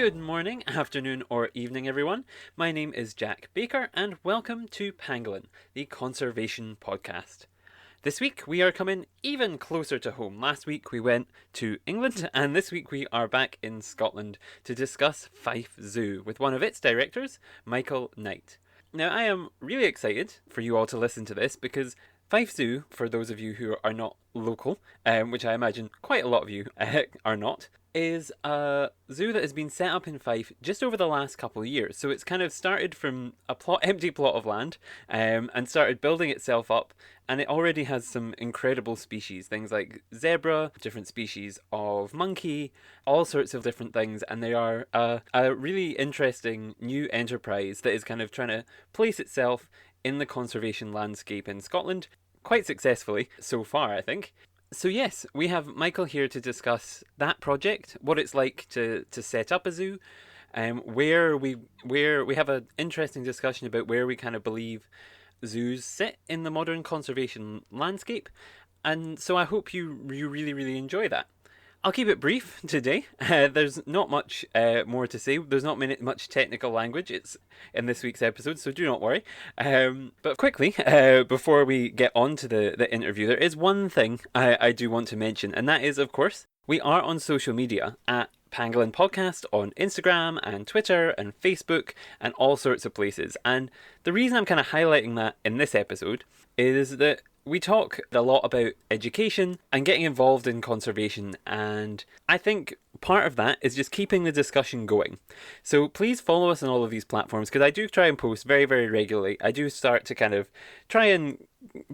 Good morning, afternoon, or evening, everyone. My name is Jack Baker, and welcome to Pangolin, the Conservation Podcast. This week we are coming even closer to home. Last week we went to England, and this week we are back in Scotland to discuss Fife Zoo with one of its directors, Michael Knight. Now, I am really excited for you all to listen to this because Fife Zoo, for those of you who are not local, which I imagine quite a lot of you are not, is a zoo that has been set up in Fife just over the last couple of years. So it's kind of started from a empty plot of land and started building itself up, and it already has some incredible species, things like zebra, different species of monkey, all sorts of different things, and they are a really interesting new enterprise that is kind of trying to place itself in the conservation landscape in Scotland quite successfully so far, I think. So yes, we have Michael here to discuss that project, what it's like to set up a zoo, where we have an interesting discussion about where we kind of believe zoos sit in the modern conservation landscape, and so I hope you really enjoy that. I'll keep it brief today. There's not much more to say. There's not much technical language. It's in this week's episode, so do not worry. But quickly, before we get on to the interview, there is one thing I do want to mention, and that is, of course, we are on social media at Pangolin Podcast on Instagram and Twitter and Facebook and all sorts of places. And the reason I'm kind of highlighting that in this episode is that we talk a lot about education and getting involved in conservation, and I think part of that is just keeping the discussion going. So please follow us on all of these platforms, because I do try and post very regularly. I do start to kind of try and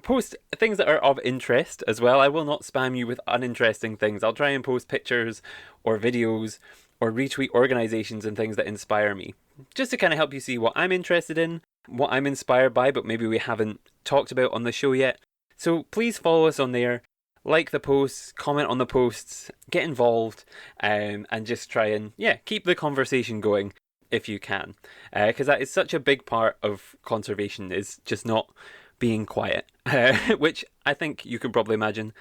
post things that are of interest as well. I will not spam you with uninteresting things. I'll try and post pictures or videos or retweet organizations and things that inspire me, just to kind of help you see what I'm interested in, what I'm inspired by, but maybe we haven't talked about on the show yet. So please follow us on there, like the posts, comment on the posts, get involved, and just try and, keep the conversation going if you can. Because that is such a big part of conservation, is just not being quiet. Which I think you can probably imagine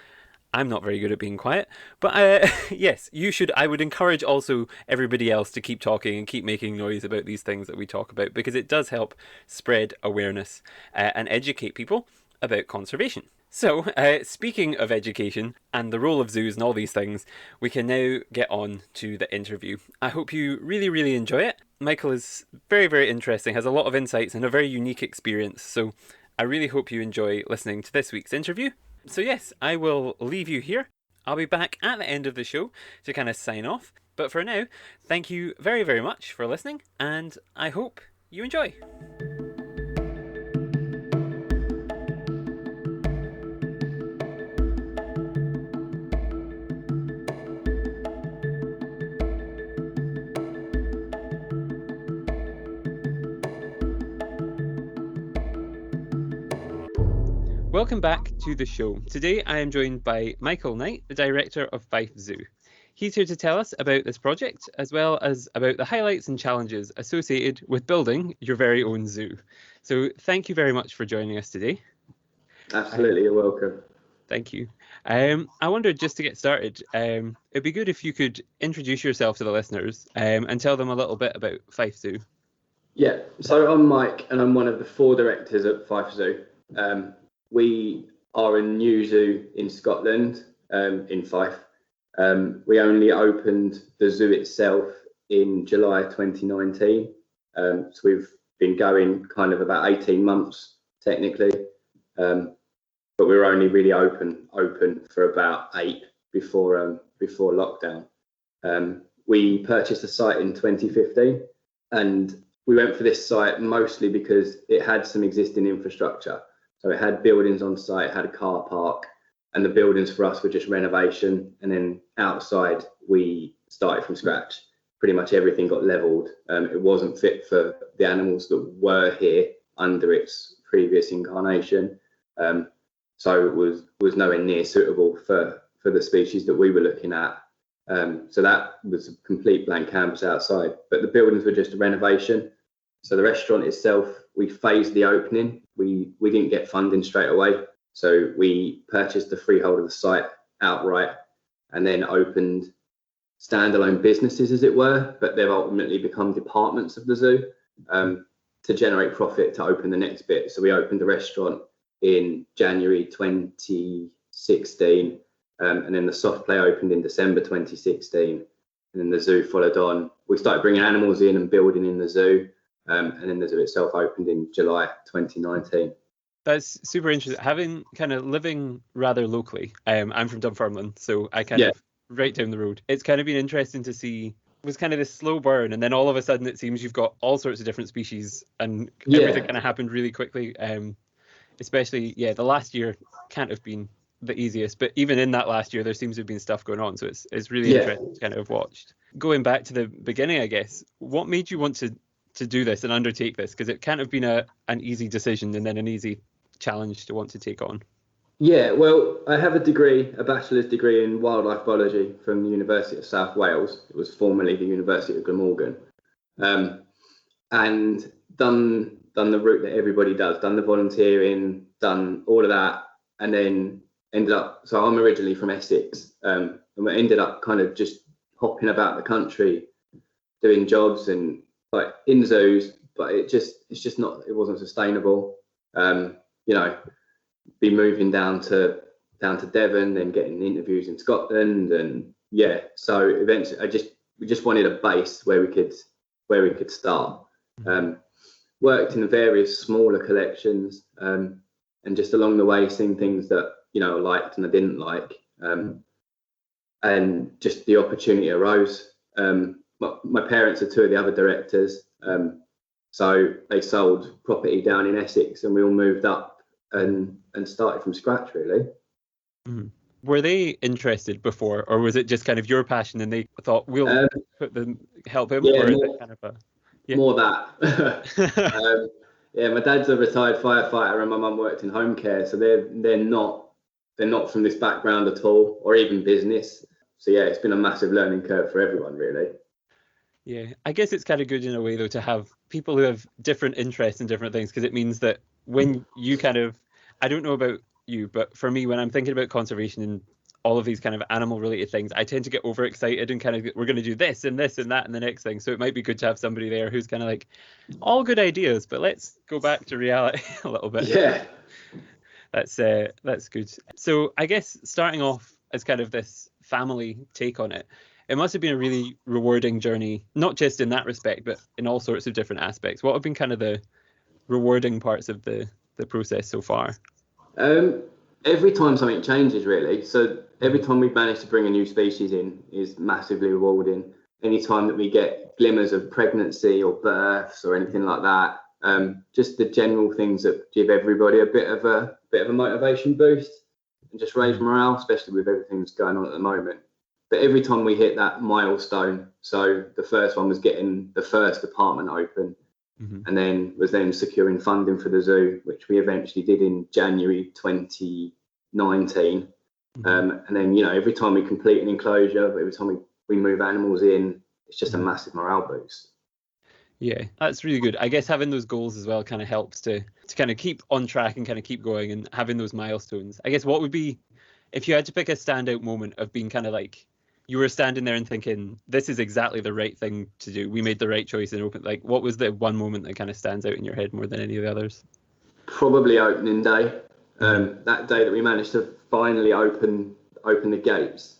I'm not very good at being quiet. But yes, you should. I would encourage also everybody else to keep talking and keep making noise about these things that we talk about, because it does help spread awareness and educate people about conservation. So, speaking of education and the role of zoos and all these things, we can now get on to the interview. I hope you really enjoy it. Michael is very interesting, has a lot of insights and a very unique experience, so I really hope you enjoy listening to this week's interview. So yes, I will leave you here. I'll be back at the end of the show to kind of sign off, but for now, thank you very much for listening, and I hope you enjoy. Welcome back to the show. Today I am joined by Michael Knight, the director of Fife Zoo. He's here to tell us about this project, as well as about the highlights and challenges associated with building your very own zoo. So thank you very much for joining us today. Absolutely, you're welcome. Thank you. I wondered, just to get started, it'd be good if you could introduce yourself to the listeners and tell them a little bit about Fife Zoo. Yeah, so I'm Mike, and I'm one of the 4 directors at Fife Zoo. We are a new zoo in Scotland, in Fife. We only opened the zoo itself in July 2019. So we've been going kind of about 18 months technically, but we were only really open for about 8 before lockdown. We purchased the site in 2015, and we went for this site mostly because it had some existing infrastructure. So it had buildings on site, it had a car park, and the buildings for us were just renovation. And then outside, we started from scratch. Pretty much everything got leveled. It wasn't fit for the animals that were here under its previous incarnation. So it was nowhere near suitable for the species that we were looking at. So that was a complete blank canvas outside. But the buildings were just a renovation. So the restaurant itself, we phased the opening. We didn't get funding straight away. So we purchased the freehold of the site outright and then opened standalone businesses, as it were, but they've ultimately become departments of the zoo to generate profit to open the next bit. So we opened a restaurant in January 2016, and then the soft play opened in December 2016, and then the zoo followed on. We started bringing animals in and building in the zoo, and then the zoo itself opened in July 2019. That's super interesting. Having kind of living rather locally, I'm from Dunfermline, so I kind of right down the road. It's kind of been interesting to see. It was kind of this slow burn, and then all of a sudden it seems you've got all sorts of different species, and everything kind of happened really quickly. Especially, the last year can't have been the easiest, but even in that last year, there seems to have been stuff going on. So it's really interesting to kind of have watched. Going back to the beginning, I guess, what made you want to do this and undertake this? Because it can't have been an easy decision and then an easy challenge to want to take on. Yeah, well, I have a bachelor's degree in wildlife biology from the University of South Wales. It was formerly the University of Glamorgan, and done the route that everybody does, done the volunteering, done all of that, and then ended up. So I'm originally from Essex, and we ended up kind of just hopping about the country, doing jobs and like in zoos, but it wasn't sustainable. Be moving down to Devon, then getting interviews in Scotland, and so eventually we just wanted a base where we could start. Worked in various smaller collections, and just along the way seen things that I liked and I didn't like, and just the opportunity arose. My parents are two of the other directors, so they sold property down in Essex, and we all moved up and started from scratch, really. Were they interested before, or was it just kind of your passion and they thought we'll help him? Yeah, or is it kind of more that. My dad's a retired firefighter and my mum worked in home care, so they're not from this background at all, or even business. So it's been a massive learning curve for everyone, really. Yeah, I guess it's kind of good in a way though to have people who have different interests in different things, because it means that when you I don't know about you, but for me, when I'm thinking about conservation and all of these kind of animal related things, I tend to get overexcited and kind of, we're going to do this and this and that and the next thing. So it might be good to have somebody there who's kind of like, all good ideas, but let's go back to reality a little bit. Yeah. That's good. So I guess starting off as kind of this family take on it, it must have been a really rewarding journey, not just in that respect, but in all sorts of different aspects. What have been kind of the rewarding parts of the process so far? Every time something changes, really. So every time we manage to bring a new species in is massively rewarding. Any time that we get glimmers of pregnancy or births or anything like that, just the general things that give everybody a bit of a motivation boost and just raise morale, especially with everything that's going on at the moment. But every time we hit that milestone, so the first one was getting the first department open, and then securing funding for the zoo, which we eventually did in January 2019. And then, every time we complete an enclosure, every time we move animals in, it's just a massive morale boost. Yeah, that's really good. I guess having those goals as well kind of helps to kind of keep on track and kind of keep going, and having those milestones. I guess what would be, if you had to pick a standout moment of being kind of like, you were standing there and thinking, this is exactly the right thing to do, we made the right choice and open, like, what was the one moment that kind of stands out in your head more than any of the others? Probably opening day. That day that we managed to finally open the gates.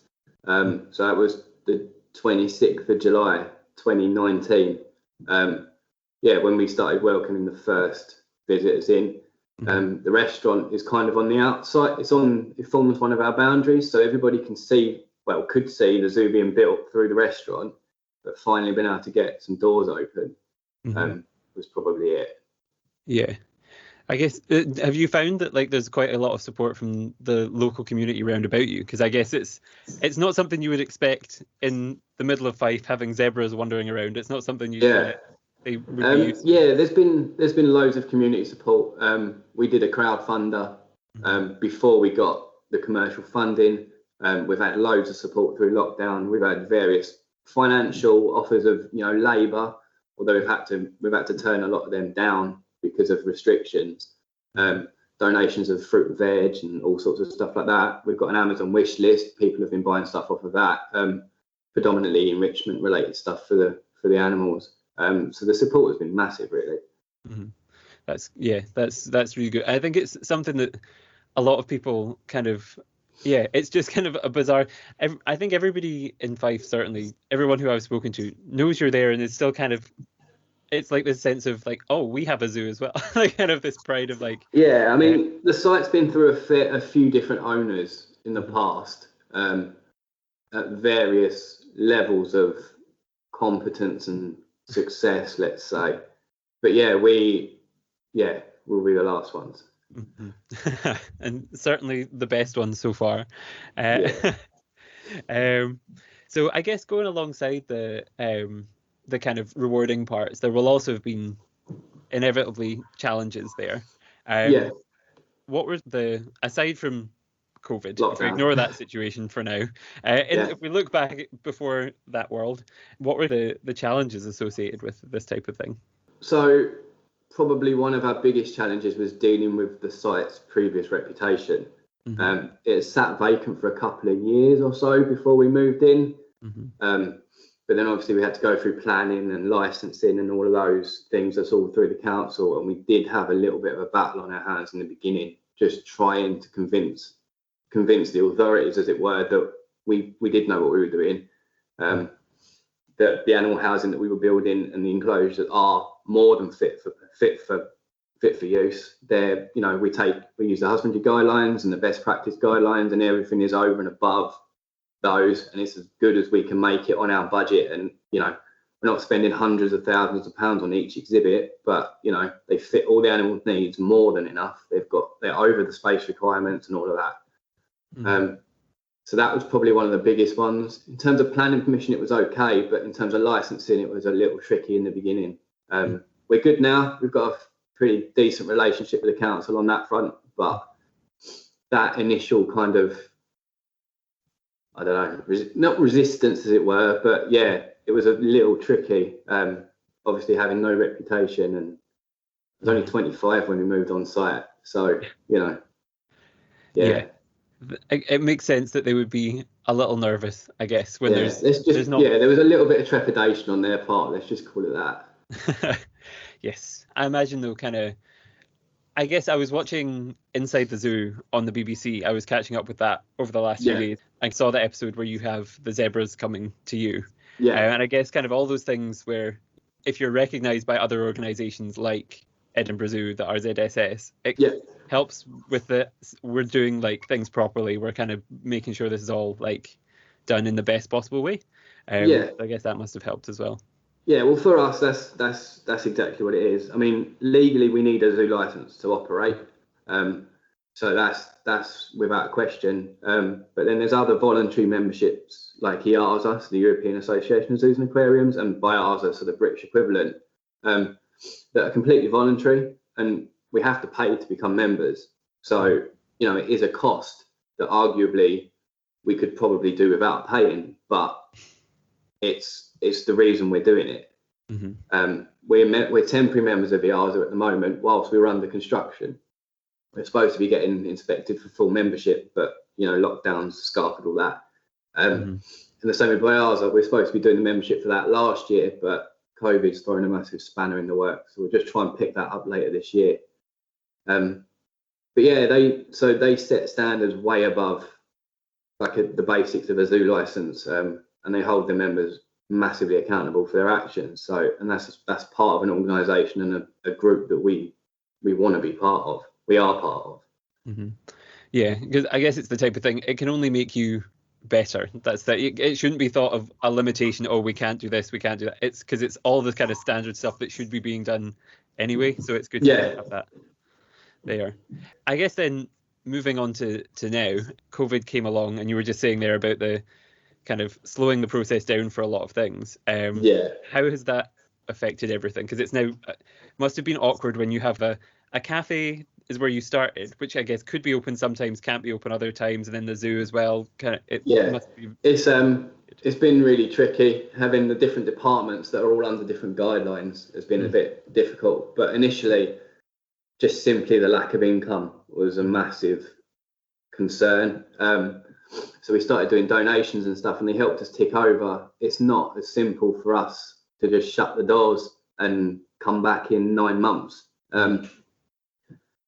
So that was the 26th of July 2019. When we started welcoming the first visitors in. The restaurant is kind of on the outside. It forms one of our boundaries, so everybody could see the zoo being built through the restaurant, but finally being able to get some doors open was probably it. Yeah. I guess, have you found that like there's quite a lot of support from the local community around about you? Because I guess it's not something you would expect in the middle of Fife, having zebras wandering around. It's not something they would be used to. Yeah, there's been loads of community support. We did a crowdfunder before we got the commercial funding. We've had loads of support through lockdown. We've had various financial offers of labour, although we've had to turn a lot of them down because of restrictions. Donations of fruit and veg and all sorts of stuff like that. We've got an Amazon wish list. People have been buying stuff off of that. predominantly enrichment related stuff for the animals. So the support has been massive, really. Mm-hmm. That's really good. I think it's something that a lot of people kind of, it's just kind of a bizarre. I think everybody in Fife, certainly everyone who I've spoken to, knows you're there, and it's still kind of, it's like this sense of like, oh, we have a zoo as well, like kind of this pride of like. Yeah, I mean, the site's been through a few different owners in the past, at various levels of competence and success, let's say. But we'll be the last ones. Mm-hmm. And certainly the best one so far. So I guess going alongside the kind of rewarding parts, there will also have been inevitably challenges there. What were aside from COVID, if we Lockdown. ignore that situation for now, and if we look back before that world, what were the challenges associated with this type of thing? So probably one of our biggest challenges was dealing with the site's previous reputation. Mm-hmm. It sat vacant for a couple of years or so before we moved in. Mm-hmm. But then obviously we had to go through planning and licensing and all of those things. That's all through the council. And we did have a little bit of a battle on our hands in the beginning, just trying to convince the authorities, as it were, that we did know what we were doing. That the animal housing that we were building and the enclosures are more than fit for use. They're, we use the husbandry guidelines and the best practice guidelines, and everything is over and above those, and it's as good as we can make it on our budget. And we're not spending hundreds of thousands of pounds on each exhibit, but they fit all the animal needs more than enough. They're over the space requirements and all of that. Mm-hmm. So that was probably one of the biggest ones. In terms of planning permission, it was okay, but in terms of licensing, it was a little tricky in the beginning. We're good now. We've got a pretty decent relationship with the council on that front, but that initial kind of, I don't know, not resistance as it were, but it was a little tricky. Obviously having no reputation, and I was only 25 when we moved on site. So, It makes sense that they would be a little nervous, I guess, when there was a little bit of trepidation on their part. Let's just call it that. Yes, I imagine though, kind of. I guess I was watching Inside the Zoo on the BBC. I was catching up with that over the last few days. I saw the episode where you have the zebras coming to you. And I guess kind of all those things where if you're recognised by other organisations like Edinburgh Zoo, the RZSS, it helps with we're doing like things properly. We're kind of making sure this is all like done in the best possible way. I guess that must have helped as well. Yeah, well, for us, that's exactly what it is. I mean, legally, we need a zoo license to operate, so that's without question. But then there's other voluntary memberships like IAZA, the European Association of Zoos and Aquariums, and BIAZA, so the British equivalent, that are completely voluntary, and we have to pay to become members. So it is a cost that arguably we could probably do without paying, but it's the reason we're doing it. Mm-hmm. We're temporary members of IAZA at the moment whilst we're under construction. We're supposed to be getting inspected for full membership, but lockdowns scarpered all that. And the same with IAZA, we're supposed to be doing the membership for that last year, but COVID's thrown a massive spanner in the works, so we'll just try and pick that up later this year. But they set standards way above the basics of a zoo license, and they hold their members massively accountable for their actions. So, and that's part of an organisation and a group that we want to be part of. We are part of. Mm-hmm. Yeah, because I guess it's the type of thing, it can only make you better. It shouldn't be thought of a limitation. Oh, we can't do this, we can't do that. It's because it's all the kind of standard stuff that should be being done anyway. So it's good to have that there. I guess then moving on to now, COVID came along, and you were just saying there about the kind of slowing the process down for a lot of things. How has that affected everything? Because it's now must have been awkward when you have a cafe is where you started, which I guess could be open sometimes, can't be open other times, and then the zoo as well. Must be... It's been really tricky having the different departments that are all under different guidelines. Has been a bit difficult, but initially, just simply the lack of income was a massive concern. So we started doing donations and stuff, and they helped us tick over. It's not as simple for us to just shut the doors and come back in 9 months.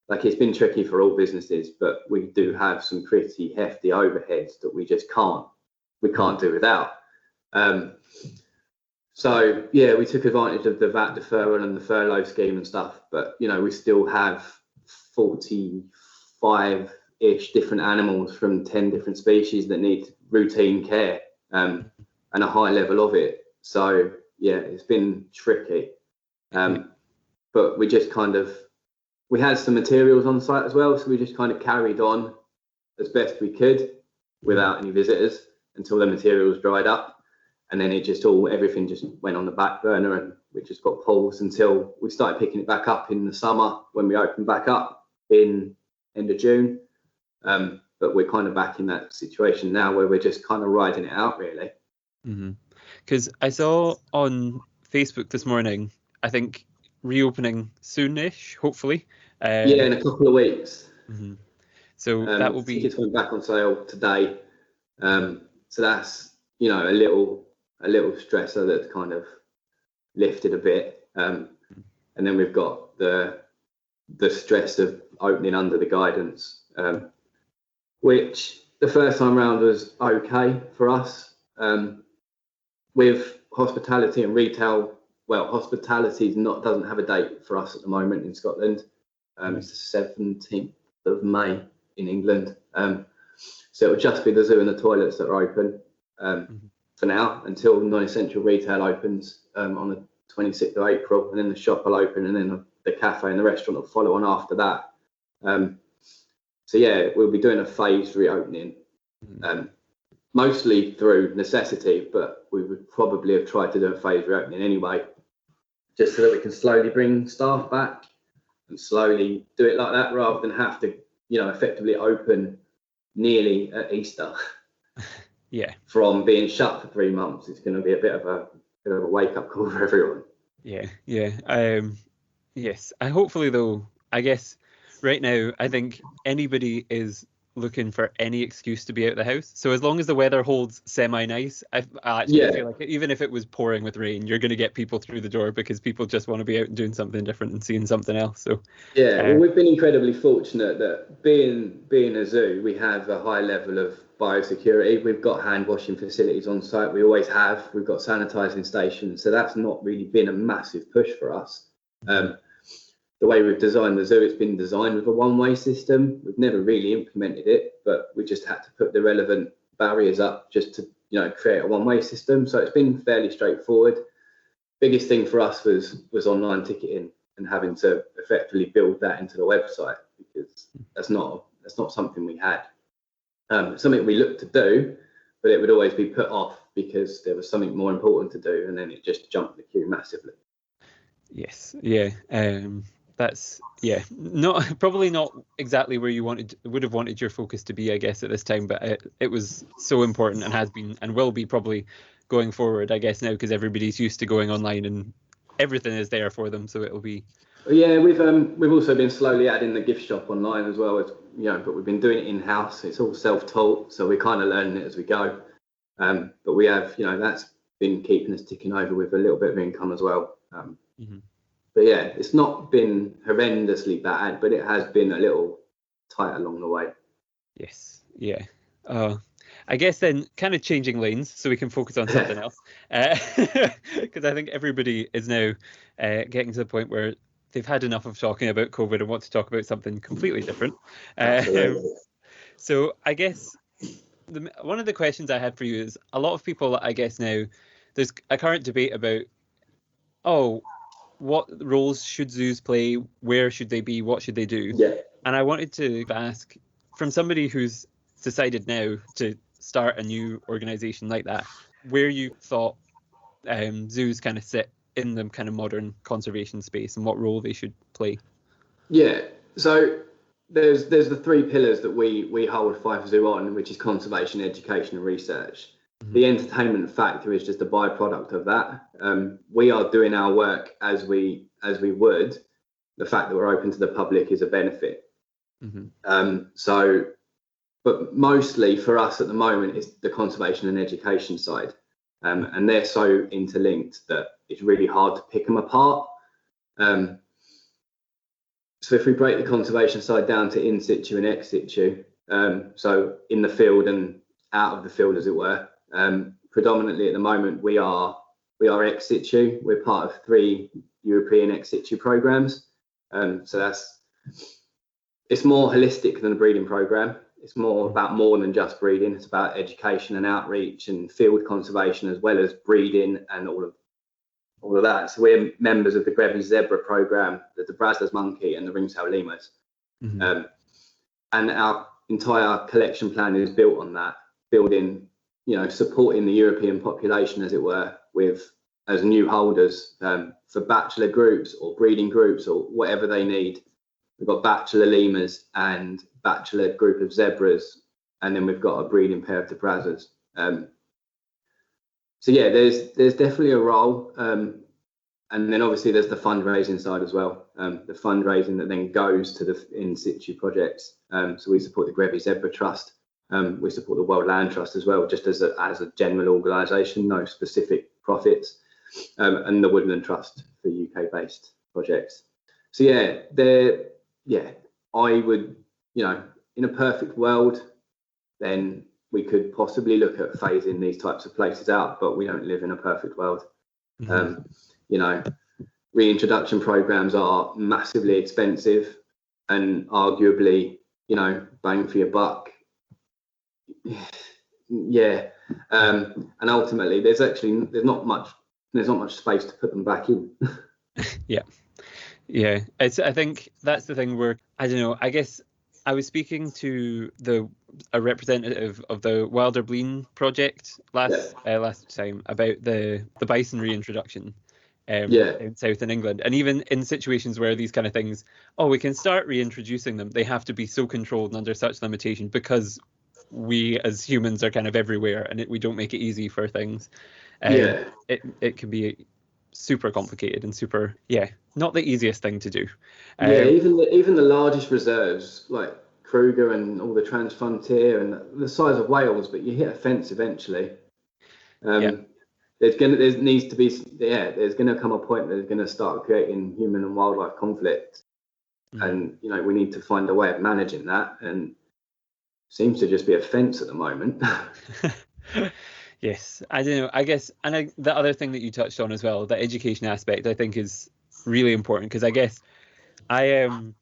Like, it's been tricky for all businesses, but we do have some pretty hefty overheads that we just can't do without. So yeah, we took advantage of the VAT deferral and the furlough scheme and stuff, but we still have 45-ish different animals from 10 different species that need routine care, and a high level of it. So yeah, it's been tricky. But we just we had some materials on site as well, so we just kind of carried on as best we could without any visitors until the materials dried up. And then everything just went on the back burner, and we just got paused until we started picking it back up in the summer when we opened back up in end of June. But we're kind of back in that situation now where we're just kind of riding it out, really. Because I saw on Facebook this morning, I think reopening soonish, hopefully. In a couple of weeks. So that will be. Tickets went back on sale today. So that's a little stressor that's kind of lifted a bit. And then we've got the stress of opening under the guidance, which the first time round was okay for us. With hospitality and retail, well, hospitality doesn't have a date for us at the moment in Scotland. It's the 17th of May in England. So it'll just be the zoo and the toilets that are open for now until non-essential retail opens on the 26th of April, and then the shop will open, and then the cafe and the restaurant will follow on after that. So yeah, we'll be doing a phased reopening, mostly through necessity, but we would probably have tried to do a phased reopening anyway, just so that we can slowly bring staff back and slowly do it like that, rather than have to, effectively open nearly at Easter. Yeah. From being shut for 3 months, it's going to be a bit of a wake up call for everyone. Yeah. Yes. Hopefully, though, I guess right now, I think anybody is looking for any excuse to be out of the house. So as long as the weather holds semi-nice, I actually feel like even if it was pouring with rain, you're going to get people through the door because people just want to be out and doing something different and seeing something else. So well, we've been incredibly fortunate that being a zoo, we have a high level of biosecurity. We've got hand washing facilities on site. We always have. We've got sanitizing stations. So that's not really been a massive push for us. The way we've designed the zoo, it's been designed with a one-way system. We've never really implemented it, but we just had to put the relevant barriers up just to, create a one-way system. So it's been fairly straightforward. Biggest thing for us was online ticketing and having to effectively build that into the website, because that's not something we had. Something we looked to do, but it would always be put off because there was something more important to do, and then it just jumped the queue massively. Yes, yeah. That's probably not exactly where you would have wanted your focus to be, I guess, at this time, but it was so important and has been and will be probably going forward, I guess, now, because everybody's used to going online and everything is there for them, so it'll be. Yeah, we've also been slowly adding the gift shop online as well, as but we've been doing it in house. It's all self-taught, so we're kind of learning it as we go. But we have, that's been keeping us ticking over with a little bit of income as well. But yeah, it's not been horrendously bad, but it has been a little tight along the way. Yes, yeah. I guess then kind of changing lanes so we can focus on something else. Because I think everybody is now getting to the point where they've had enough of talking about COVID and want to talk about something completely different. So I guess one of the questions I had for you is, a lot of people, I guess now, there's a current debate about, what roles should zoos play? Where should they be? What should they do? Yeah. And I wanted to ask, from somebody who's decided now to start a new organisation like that, where you thought zoos kind of sit in the kind of modern conservation space and what role they should play. Yeah. So there's the 3 pillars that we hold Fife Zoo on, which is conservation, education, and research. The entertainment factor is just a byproduct of that. We are doing our work as we would. The fact that we're open to the public is a benefit. So but mostly for us at the moment is the conservation and education side. And they're so interlinked that it's really hard to pick them apart. So if we break the conservation side down to in situ and ex situ, so in the field and out of the field, as it were, predominantly at the moment we are ex situ. We're part of 3 European ex situ programs. So it's more holistic than a breeding program. It's about more than just breeding. It's about education and outreach and field conservation, as well as breeding and all of that. So we're members of the Grevy zebra program, the Brazza's monkey, and the ringtail lemurs. And our entire collection plan is built on that, building, supporting the European population, as it were, as new holders for bachelor groups or breeding groups or whatever they need. We've got bachelor lemurs and bachelor group of zebras, and then we've got a breeding pair of the Brazzas. So yeah, there's definitely a role, and then obviously there's the fundraising side as well. The fundraising that then goes to the in situ projects. So we support the Grevy Zebra Trust. We support the World Land Trust as well, just as a general organisation, no specific profits, and the Woodland Trust for UK-based projects. So yeah, I would, in a perfect world, then we could possibly look at phasing these types of places out, but we don't live in a perfect world. Reintroduction programs are massively expensive and arguably, bang for your buck. Yeah. And ultimately there's not much space to put them back in. Yeah. I think that's the thing where, I don't know, I guess I was speaking to a representative of the Wilder Blean project last time about the bison reintroduction in South in England, and even in situations where these kind of things, we can start reintroducing them, they have to be so controlled and under such limitation because we as humans are kind of everywhere and we don't make it easy for things. It can be super complicated and not the easiest thing to do. Even the largest reserves like Kruger and all the Transfrontier and the size of Wales, but you hit a fence eventually. There's gonna come a point that there's gonna start creating human and wildlife conflict, and we need to find a way of managing that, and seems to just be a fence at the moment. Yes, I don't know. I guess, and the other thing that you touched on as well, the education aspect, I think is really important, because I guess it's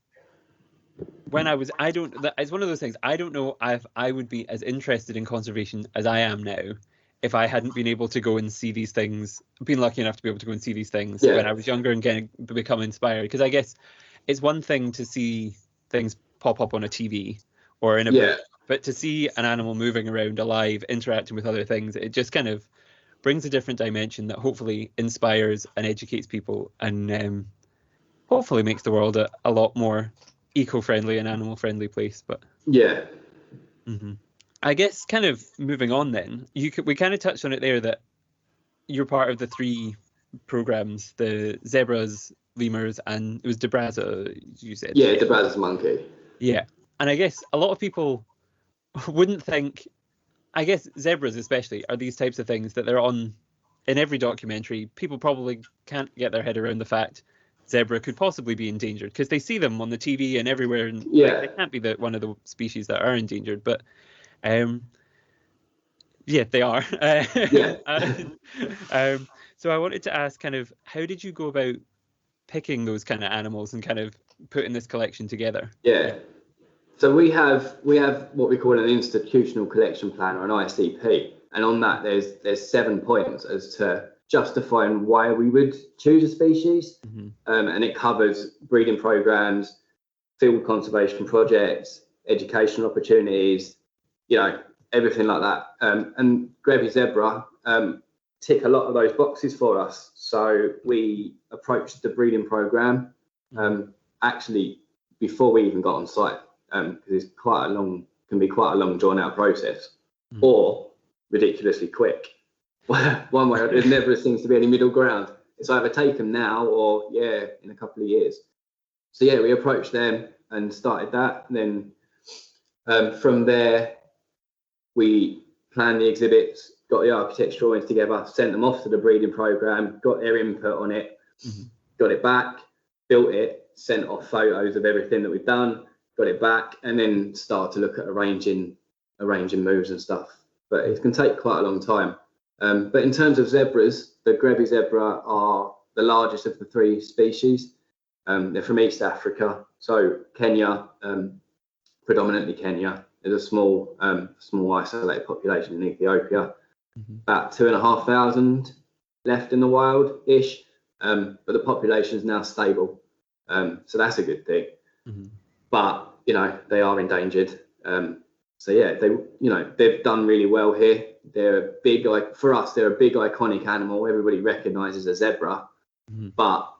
one of those things. I don't know if I would be as interested in conservation as I am now if I hadn't been able to go and see these things, been lucky enough to be able to go and see these things when I was younger and become inspired. Because I guess it's one thing to see things pop up on a TV or in a book, but to see an animal moving around alive, interacting with other things, it just kind of brings a different dimension that hopefully inspires and educates people, and hopefully makes the world a lot more eco-friendly and animal-friendly place. But I guess kind of moving on then, we kind of touched on it there that you're part of the 3 programs, the zebras, lemurs, and it was the Brazza, you said. Yeah, the Brazza's monkey. Yeah, and I guess a lot of people wouldn't think, I guess zebras especially, are these types of things that they're on in every documentary. People probably can't get their head around the fact zebra could possibly be endangered because they see them on the TV and everywhere, and they can't be one of the species that are endangered, but they are. So I wanted to ask, kind of, how did you go about picking those kind of animals and kind of putting this collection together? So we have what we call an institutional collection plan, or an ICP, and on that there's 7 points as to justifying why we would choose a species, and it covers breeding programs, field conservation projects, educational opportunities, everything like that. And Grevy zebra tick a lot of those boxes for us. So we approached the breeding program actually before we even got on site, because it's can be quite a long drawn out process, or ridiculously quick. One way, there never seems to be any middle ground. It's either take them now or in a couple of years. So we approached them and started that. And then From there, we planned the exhibits, got the architecture drawings together, sent them off to the breeding program, got their input on it, got it back, built it, sent off photos of everything that we've done, got it back, and then start to look at arranging moves and stuff. But it can take quite a long time. But in terms of zebras, the Grevy zebra are the largest of the 3 species. They're from East Africa, so Kenya, predominantly Kenya. There's a small isolated population in Ethiopia, about 2,500 left in the wild-ish, but the population is now stable, so that's a good thing. But they are endangered. So yeah, they've done really well here. They're a big, for us, they're a big iconic animal. Everybody recognises a zebra, but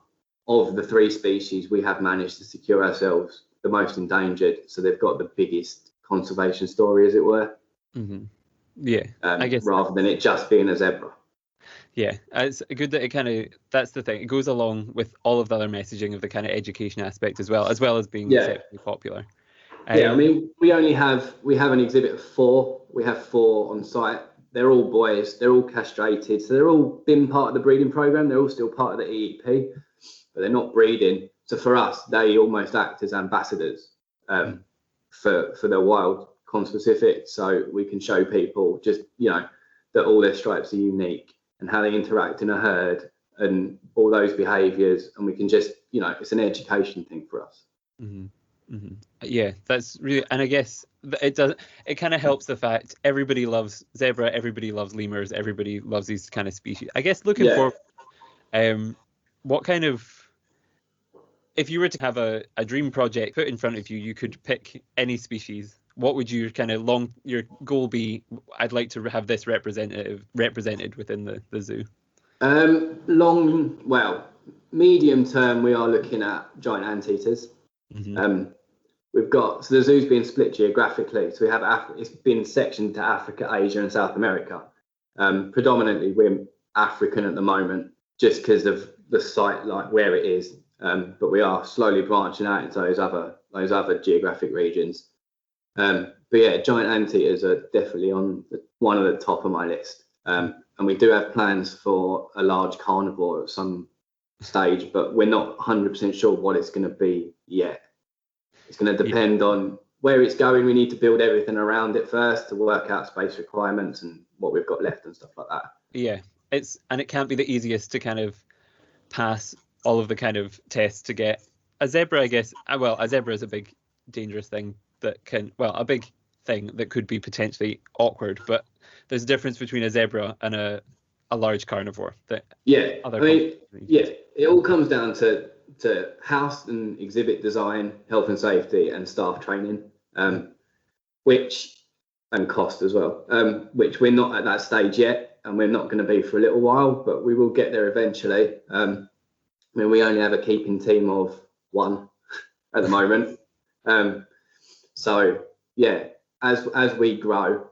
of the 3 species, we have managed to secure ourselves the most endangered. So they've got the biggest conservation story, as it were. Yeah, I guess rather than it just being a zebra. Yeah, it's good that that's the thing. It goes along with all of the other messaging of the kind of education aspect as well as being exceptionally popular. Yeah, I mean, we have an exhibit of 4. We have 4 on site. They're all boys. They're all castrated. So they're all been part of the breeding program. They're all still part of the EEP, but they're not breeding. So for us, they almost act as ambassadors for the wild conspecific. So we can show people just, that all their stripes are unique and how they interact in a herd and all those behaviours. And we can just, it's an education thing for us. Yeah, that's really, and I guess it kind of helps the fact everybody loves zebra, everybody loves lemurs, everybody loves these kind of species. I guess looking forward, what kind of, if you were to have a dream project put in front of you, you could pick any species. What would your kind of your goal be? I'd like to have this represented within the zoo. Medium term, we are looking at giant anteaters. We've got, so the zoo's been split geographically. So we have it's been sectioned to Africa, Asia, and South America. Predominantly, we're African at the moment, just because of the site, like where it is. But we are slowly branching out into those other geographic regions. But yeah, giant anteaters are definitely on one of the top of my list. And we do have plans for a large carnivore at some stage, but we're not 100% sure what it's going to be yet. It's going to depend on where it's going. We need to build everything around it first to work out space requirements and what we've got left and stuff like that. Yeah, it can't be the easiest to kind of pass all of the kind of tests to get a zebra, I guess. Well, a zebra is a big dangerous thing a big thing that could be potentially awkward, but there's a difference between a zebra and a large carnivore. It all comes down to house and exhibit design, health and safety, and staff training, and cost as well, which we're not at that stage yet, and we're not going to be for a little while, but we will get there eventually. We only have a keeping team of 1 at the moment. So yeah, as we grow,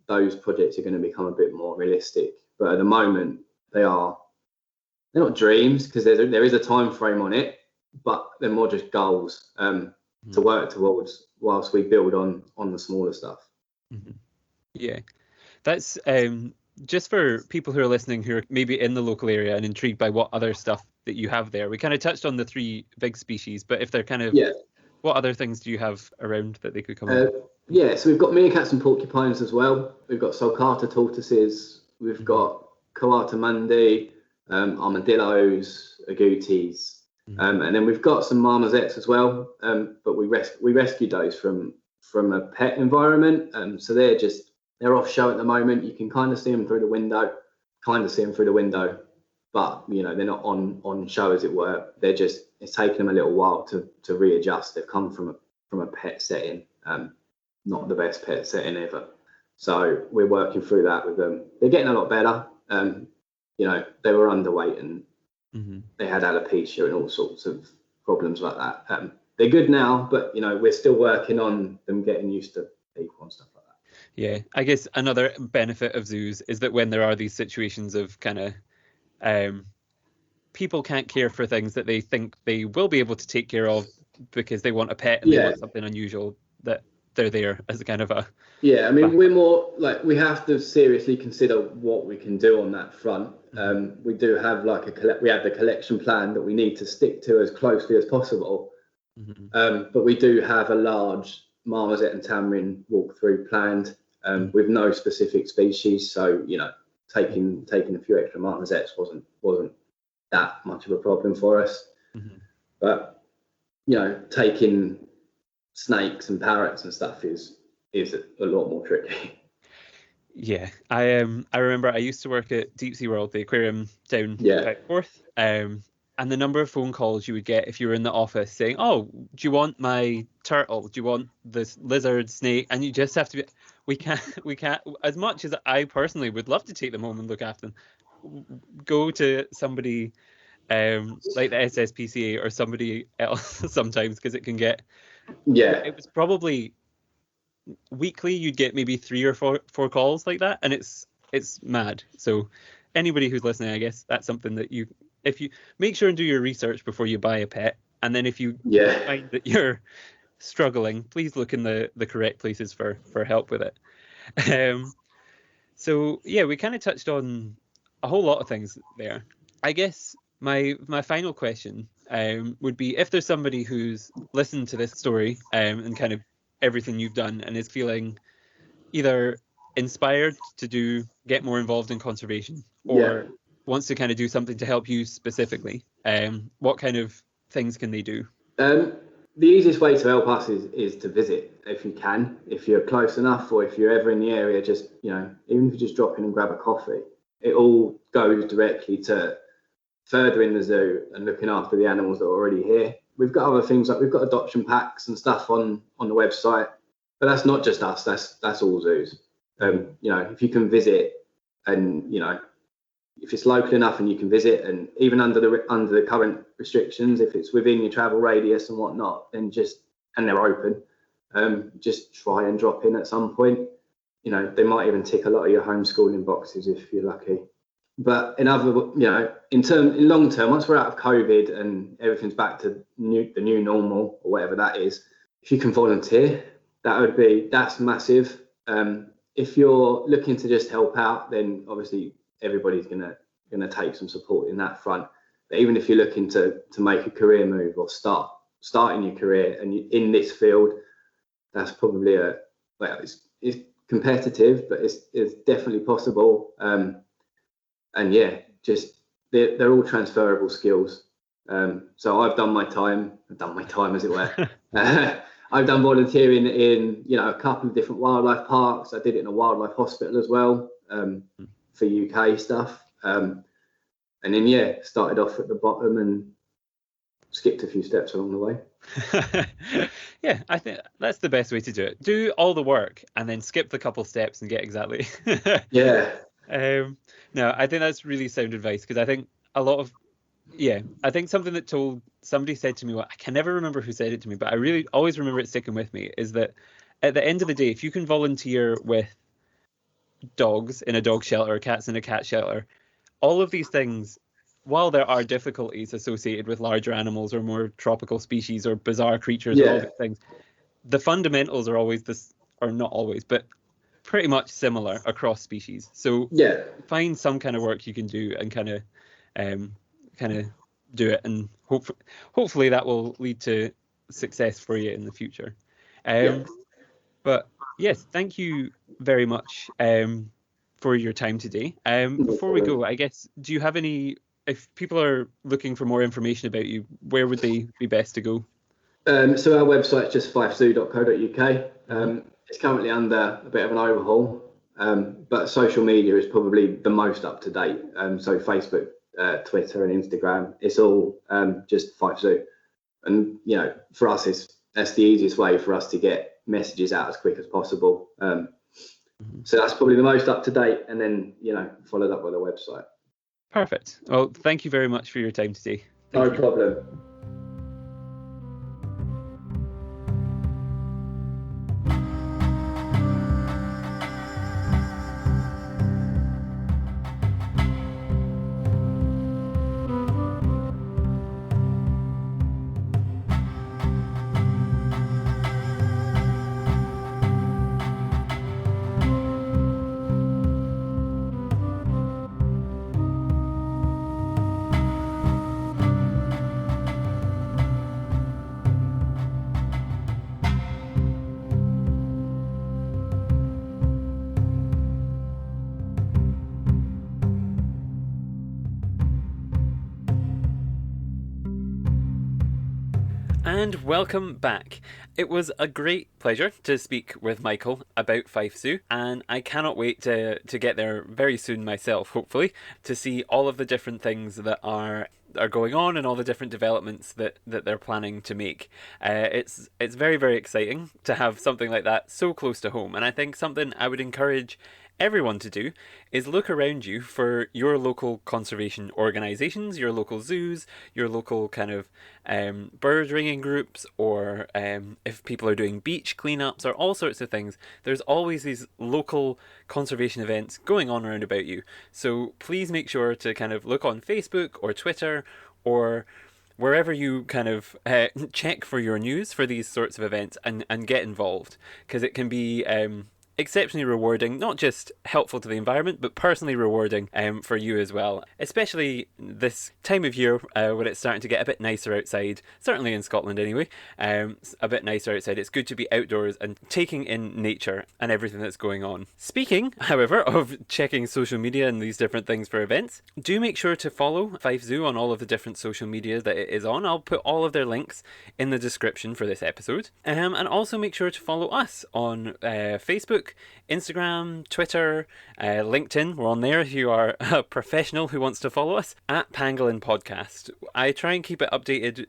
those projects are going to become a bit more realistic. But at the moment, they're not dreams, because there is a time frame on it, but they're more just goals to work towards whilst we build on the smaller stuff. Yeah, that's just for people who are listening who are maybe in the local area and intrigued by what other stuff that you have there. We kind of touched on the 3 big species, but if they're kind of what other things do you have around that they could come up? So we've got meerkats and porcupines as well. We've got sulcata tortoises. We've got coata mundi, armadillos, agoutis, and then we've got some marmosets as well. But we rescued those from a pet environment. So they're off show at the moment. You can kind of see them through the window, but they're not on show, as it were. It's taken them a little while to readjust. They've come from a pet setting, not the best pet setting ever. So we're working through that with them. They're getting a lot better. They were underweight and they had alopecia and all sorts of problems like that. They're good now, but we're still working on them getting used to people and stuff like that. Yeah, I guess another benefit of zoos is that when there are these situations of kind of people can't care for things that they think they will be able to take care of because they want a pet and they want something unusual, that they're there as a kind of a Yeah, I mean, we're more like we have to seriously consider what we can do on that front. We do have we have the collection plan that we need to stick to as closely as possible. But we do have a large marmoset and tamarin walkthrough planned with no specific species. So taking a few extra marmosets wasn't that much of a problem for us. But taking snakes and parrots and stuff is a lot more tricky. Yeah, I remember I used to work at Deep Sea World, the aquarium down Forth, and the number of phone calls you would get if you were in the office saying, "Oh, do you want my turtle? Do you want this lizard, snake?" And you just have to be, we can't. As much as I personally would love to take them home and look after them, go to somebody like the SSPCA or somebody else sometimes, because it can get. Yeah. It was probably weekly you'd get maybe 3 or 4 calls like that, and it's mad. So anybody who's listening, I guess that's something that if you make sure and do your research before you buy a pet, and then if you find that you're struggling, please look in the correct places for help with it. So yeah, we kind of touched on a whole lot of things there. I guess my final question would be, if there's somebody who's listened to this story and kind of everything you've done and is feeling either inspired to get more involved in conservation or wants to kind of do something to help you specifically, what kind of things can they do? The easiest way to help us is to visit if you can, if you're close enough, or if you're ever in the area, just even if you just drop in and grab a coffee, it all goes directly to furthering the zoo and looking after the animals that are already here. We've got other things, like we've got adoption packs and stuff on the website, but that's not just us. That's all zoos. If you can visit, and if it's local enough and you can visit, and even under the current restrictions, if it's within your travel radius and whatnot, then and they're open, just try and drop in at some point. They might even tick a lot of your homeschooling boxes if you're lucky. But in long term, once we're out of COVID and everything's back to the new normal or whatever that is, if you can volunteer, that's massive. If you're looking to just help out, then obviously everybody's gonna take some support in that front. But even if you're looking to make a career move or starting your career and in this field, that's probably it's competitive, but it's definitely possible. And yeah, just they're all transferable skills. So I've done my time as it were. I've done volunteering in a couple of different wildlife parks. I did it in a wildlife hospital as well, for UK stuff. And then started off at the bottom and skipped a few steps along the way. Yeah, I think that's the best way to do it. Do all the work and then skip the couple steps and get exactly. Yeah. No, I think that's really sound advice, because I think I think something that somebody said to me, I can never remember who said it to me, but I really always remember it sticking with me, is that at the end of the day, if you can volunteer with dogs in a dog shelter or cats in a cat shelter, all of these things, while there are difficulties associated with larger animals or more tropical species or bizarre creatures or all these things, the fundamentals are always or not always, but pretty much similar across species. So find some kind of work you can do and kind of do it, and hopefully that will lead to success for you in the future. But yes, thank you very much for your time today. Before we go, I guess, do you have if people are looking for more information about you, where would they be best to go? So our website's just fifezoo.co.uk. It's currently under a bit of an overhaul, but social media is probably the most up to date. So Facebook, Twitter and Instagram, it's all just Fife Zoo. And for us, that's the easiest way for us to get messages out as quick as possible. So that's probably the most up to date, and then followed up with a website. Perfect. Well, thank you very much for your time today. No problem. And welcome back. It was a great pleasure to speak with Michael about Fife Zoo, and I cannot wait to get there very soon myself, hopefully, to see all of the different things that are going on and all the different developments that they're planning to make. It's very, very exciting to have something like that so close to home, and I think something I would encourage everyone to do is look around you for your local conservation organisations, your local zoos, your local kind of bird ringing groups, or if people are doing beach cleanups or all sorts of things. There's always these local conservation events going on around about you. So please make sure to kind of look on Facebook or Twitter or wherever you kind of check for your news for these sorts of events and get involved, because it can be exceptionally rewarding, not just helpful to the environment, but personally rewarding for you as well. Especially this time of year when it's starting to get a bit nicer outside, certainly in Scotland anyway, a bit nicer outside. It's good to be outdoors and taking in nature and everything that's going on. Speaking, however, of checking social media and these different things for events, do make sure to follow Fife Zoo on all of the different social media that it is on. I'll put all of their links in the description for this episode. And also make sure to follow us on Facebook, Instagram, Twitter, LinkedIn. We're on there if you are a professional who wants to follow us, at Pangolin Podcast. I try and keep it updated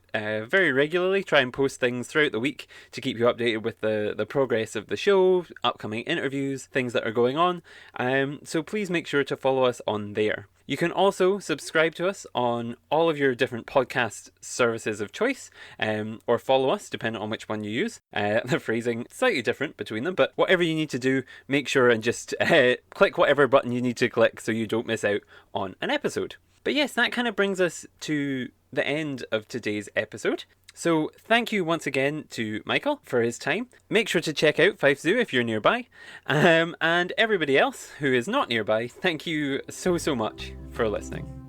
very regularly, try and post things throughout the week to keep you updated with the progress of the show, upcoming interviews, things that are going on. So please make sure to follow us on there. You can also subscribe to us on all of your different podcast services of choice, or follow us, depending on which one you use. The phrasing slightly different between them, but whatever you need to do, make sure and just click whatever button you need to click so you don't miss out on an episode. But yes, that kind of brings us to the end of today's episode. So thank you once again to Michael for his time. Make sure to check out Fife Zoo if you're nearby. And everybody else who is not nearby, thank you so much for listening.